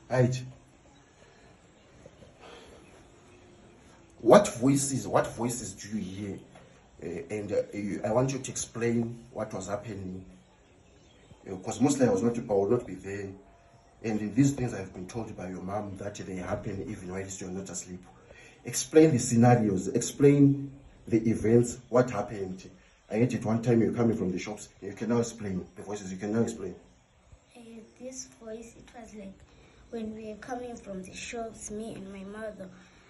Right. What voices do you hear? I want you to explain what was happening. Because mostly I will not be there. And these things I've been told by your mom that they happen even while you're not asleep. Explain the scenarios. Explain the events. What happened? I heard it one time you're coming from the shops. You can now explain the voices. You can now explain. This voice, it was like when we were coming from the shops, me and my mother.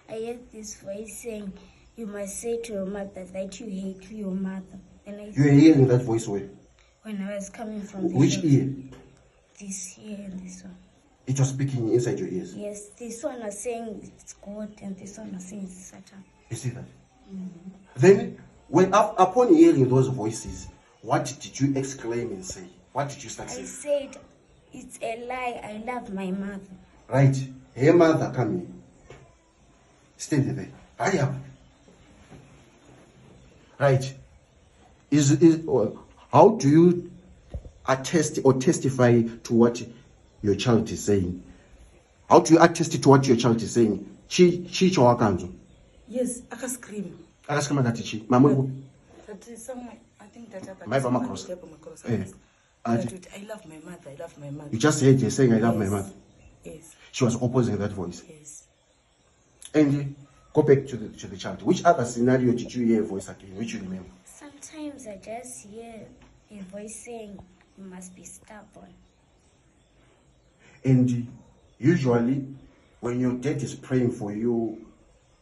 I heard this voice saying, "You must say to your mother that you hate your mother." And You were hearing that voice where? When I was coming from the Which shops. ear? This ear and this one. It was speaking inside your ears. Yes, this one was saying it's God and this one was saying it's Satan. You see that? Mm-hmm. Then, upon hearing those voices, what did you exclaim and say? What did you start saying? I said, "It's a lie. I love my mother." Right. Her mother coming. Stand there. Hurry up. Right. How do you attest or testify to what your child is saying? How do you attest to what your child is saying? Yes, I can scream. Akasema ngati chi. Mama. That is someone, I think that happened. My mama cross. I love my mother. I love my mother. You just heard her saying, "I love my mother." Yes. She was opposing that voice. Yes. And go back to the child. Which other scenario did you hear a voice again? Which you remember? Sometimes I just hear a voice saying, "You must be stubborn." And usually, when your dad is praying for you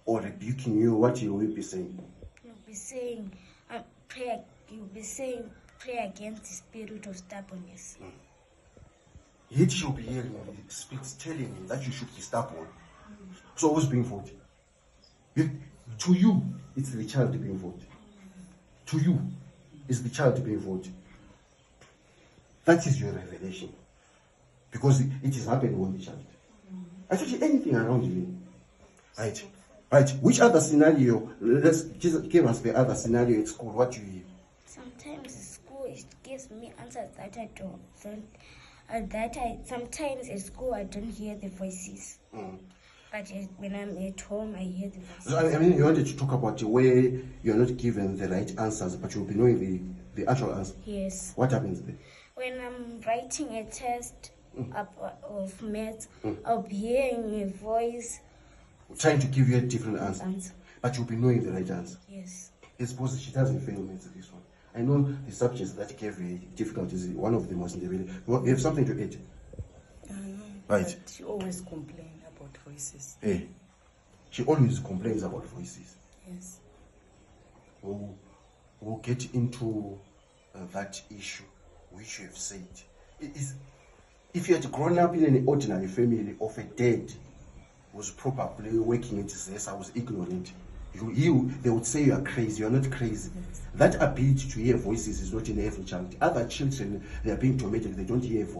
or rebuking you, what you will be saying? You'll be saying, pray. You'll be saying, "Pray against the spirit of stubbornness." Yet she'll be hearing the spirits telling you that you should be stubborn. So who's being fault? To you, it's the child being fault. To you, it's the child being fault. That is your revelation. Because it is happening with the child. I told you anything around you. Right. Right. Which other scenario? Let's just give us the other scenario at school. What do you hear? Sometimes at school it gives me answers that I don't. Sometimes at school I don't hear the voices. But when I'm at home, I hear the voices. So, I mean, you wanted to talk about where you're not given the right answers, but you'll be knowing the actual answer. Yes. What happens there? When I'm writing a test of maths, I'll be hearing a voice trying to give you a different answer. But you'll be knowing the right answer. Yes. I suppose she doesn't fail me to this one. I know the subjects that gave you difficulties, one of them was in the video. You have something to add? Right. She always complains about voices. Hey. She always complains about voices. Yes. We'll get into that issue which you have said. If you had grown up in an ordinary family of a dad who's probably working at his house, ignorant, they would say you are crazy. You are not crazy. Yes. That ability to hear voices is not in every child. Other children, they are being tormented. They don't hear voices.